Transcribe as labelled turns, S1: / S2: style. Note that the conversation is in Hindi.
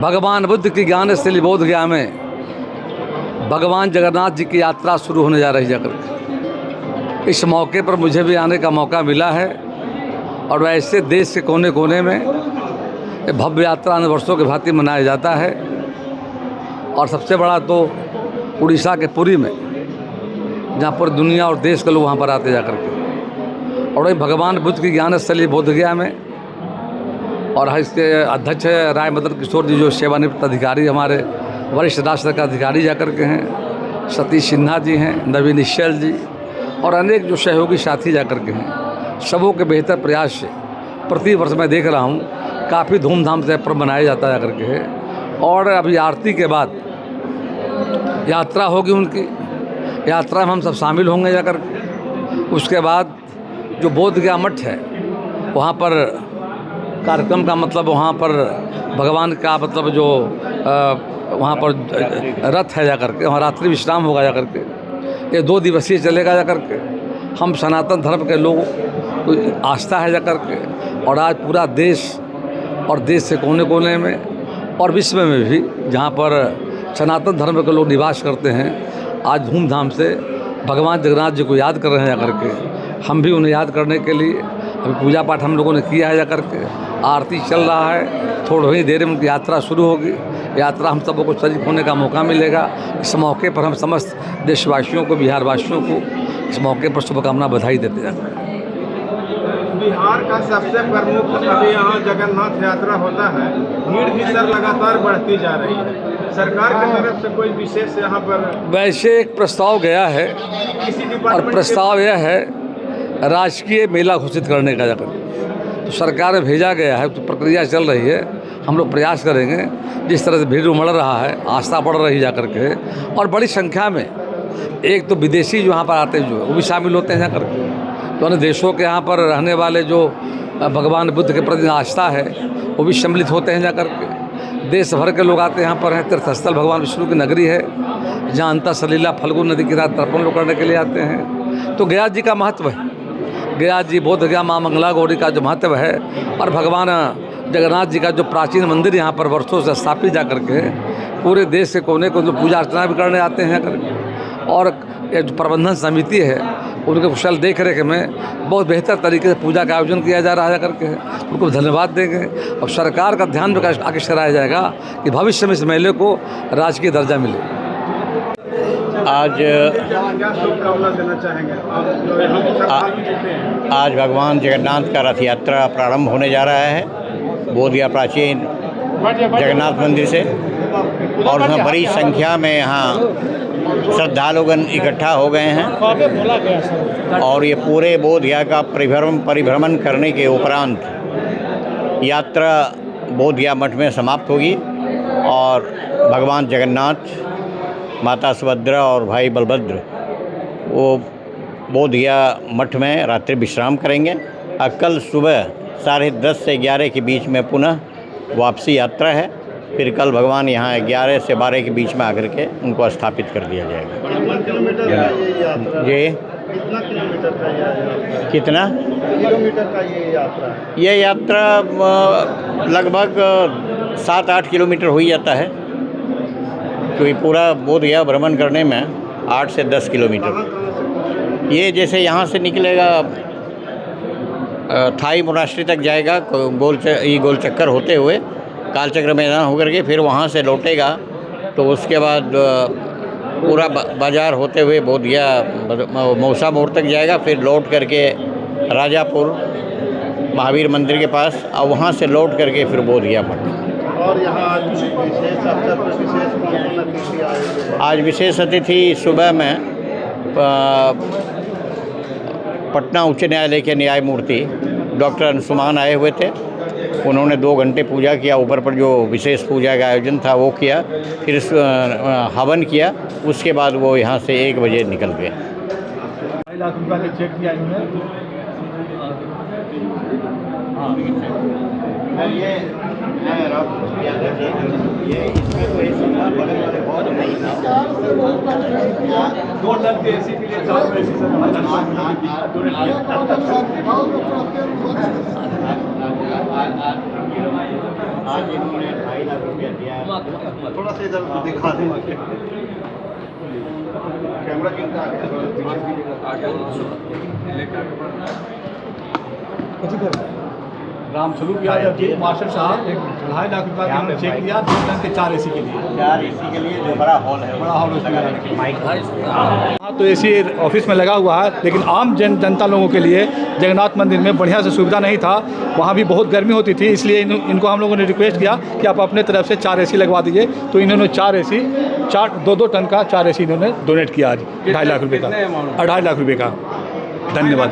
S1: भगवान बुद्ध की ज्ञान स्थली बोध गया में भगवान जगन्नाथ जी की यात्रा शुरू होने जा रही है जाकर। इस मौके पर मुझे भी आने का मौका मिला है और वैसे देश के कोने कोने में ये भव्य यात्रा अन्य वर्षों के भांति मनाया जाता है। और सबसे बड़ा तो उड़ीसा के पुरी में, जहाँ पर दुनिया और देश के लोग वहाँ पर आते जाकर के। और वही भगवान बुद्ध की ज्ञान स्थली बोध गया में, और इसके अध्यक्ष राय मदन किशोर जी जो सेवानिवृत्त अधिकारी हमारे वरिष्ठ राष्ट्र का अधिकारी जाकर के हैं, सतीश सिन्हा जी हैं, नवीन निश्चल जी और अनेक जो सहयोगी साथी जाकर के हैं। सबों के बेहतर प्रयास से प्रति वर्ष मैं देख रहा हूँ काफ़ी धूमधाम से पर्व मनाया जाता जाकर के है। और अभी आरती के बाद यात्रा होगी, उनकी यात्रा में हम सब शामिल होंगे जाकर के। उसके बाद जो बोध गया मठ है वहाँ पर कार्यक्रम का मतलब वहाँ पर भगवान का मतलब जो वहाँ पर रथ है जाकर के, वहाँ रात्रि विश्राम होगा जाकर के। ये 2 दिवसीय चलेगा जाकर के। हम सनातन धर्म के लोग को आस्था है जाकर के, और आज पूरा देश और देश से कोने कोने में और विश्व में भी जहाँ पर सनातन धर्म के लोग निवास करते हैं, आज धूमधाम से भगवान जगन्नाथ जी को याद कर रहे हैं जाकर के। हम भी उन्हें याद करने के लिए अभी पूजा पाठ हम लोगों ने किया है जाकर के। आरती चल रहा है, थोड़ी ही देर में उनकी यात्रा शुरू होगी। यात्रा हम सबों को शरीक होने का मौका मिलेगा। इस मौके पर हम समस्त देशवासियों को, बिहारवासियों को इस मौके पर शुभकामना बधाई देते हैं।
S2: बिहार का सबसे प्रमुख अभी यहाँ जगन्नाथ यात्रा होता है, भीड़ भी सर लगातार बढ़ती जा रही है। सरकार की तरफ से कोई विशेष यहाँ पर
S1: वैसे एक प्रस्ताव गया है, और प्रस्ताव यह है राजकीय मेला घोषित करने का जाकर तो सरकार में भेजा गया है, तो प्रक्रिया चल रही है। हम लोग प्रयास करेंगे। जिस तरह से भीड़ उमड़ रहा है, आस्था बढ़ रही जाकर के, और बड़ी संख्या में एक तो विदेशी जो यहाँ पर आते हैं जो वो भी शामिल होते हैं जाकर के। तो अन्य देशों के यहाँ पर रहने वाले जो भगवान बुद्ध के प्रति आस्था है वो भी सम्मिलित होते हैं जाकर के। देश भर के लोग आते हैं यहाँ पर हैं। तीर्थस्थल भगवान विष्णु की नगरी है, जहाँ अंतर सलीला फल्गु नदी के साथ तर्पण लोग करने के लिए आते हैं। तो गया जी का महत्व है, गया जी बोध गया माँ मंगला गौरी का जो महत्व है, और भगवान जगन्नाथ जी का जो प्राचीन मंदिर यहाँ पर वर्षों से स्थापित जा करके पूरे देश के कोने को जो पूजा अर्चना भी करने आते हैं करके। और ये जो प्रबंधन समिति है उनके कुशल देख रेख में बहुत बेहतर तरीके से पूजा का आयोजन किया जा रहा है करके, उनको धन्यवाद देंगे। और सरकार का ध्यान भी आगे कराया जाएगा कि भविष्य में इस मेले को राजकीय दर्जा मिले।
S3: आज भगवान जगन्नाथ का रथ यात्रा प्रारंभ होने जा रहा है बोध गया प्राचीन जगन्नाथ मंदिर से, और उसमें बड़ी संख्या में यहाँ श्रद्धालुगण इकट्ठा हो गए हैं। और ये पूरे बोध गया का परिभ्रमण करने के उपरांत यात्रा बोध गया मठ में समाप्त होगी, और भगवान जगन्नाथ, माता सुभद्रा और भाई बलभद्र वो बोध गया मठ में रात्रि विश्राम करेंगे। कल सुबह 10:30 से 11 के बीच में पुनः वापसी यात्रा है। फिर कल भगवान यहाँ 11 से 12 के बीच में आकर के उनको स्थापित कर दिया जाएगा। ये
S2: कितना किलोमीटर का
S3: कितना
S2: किलोमीटर का ये यात्रा है?
S3: ये यात्रा लगभग 7-8 किलोमीटर हो ही जाता है, क्योंकि पूरा बोध गया भ्रमण करने में 8 से 10 किलोमीटर। ये जैसे यहाँ से निकलेगा थाई मोनास्ट्री तक जाएगा, गोल चक्कर होते हुए कालचक्र मैदान होकर के फिर वहाँ से लौटेगा। तो उसके बाद पूरा बाज़ार होते हुए बोध गया मौसा मोड़ तक जाएगा, फिर लौट करके राजापुर महावीर मंदिर के पास, और वहाँ से लौट करके फिर बोध गया मठ।
S2: और यहाँ आज विशेष अवसर पर विशेष अतिथि आए।
S3: आज विशेष अतिथि सुबह में पटना उच्च न्यायालय के न्यायमूर्ति डॉक्टर अंशुमान आए हुए थे। उन्होंने 2 घंटे पूजा किया, ऊपर पर जो विशेष पूजा का आयोजन था वो किया, फिर हवन किया। उसके बाद वो यहाँ से 1 बजे निकल गए।
S2: 2 लाख रुपया के चेक किया ये इसमें तो ऐसी बगल वाले बहुत नहीं था, 2 टन के एसी के लिए 4 पैसे से
S3: आज इन्होंने 2.5 लाख रुपया दिया है। थोड़ा सा इधर दिखा दें कैमरा
S4: राम स्वरूप यादव जी मास्टर साहब एक 2.5 लाख रुपया का हमने चेक दिया 2 टन के 4 AC के लिए।
S3: 4 AC के लिए जो बड़ा हॉल है,
S4: बड़ा हॉल उसमें हाँ, तो AC ऑफिस में लगा हुआ है, लेकिन आम जनता लोगों के लिए जगन्नाथ मंदिर में बढ़िया से सुविधा नहीं था। वहाँ भी बहुत गर्मी होती थी, इसलिए इनको हम लोगों ने रिक्वेस्ट किया कि आप अपने तरफ से 4 AC लगवा दीजिए। तो इन्होंने 4 AC 2 टन का 4 AC इन्होंने डोनेट किया आज 2.5 लाख रुपये का, 2.5 लाख रुपये का। धन्यवाद।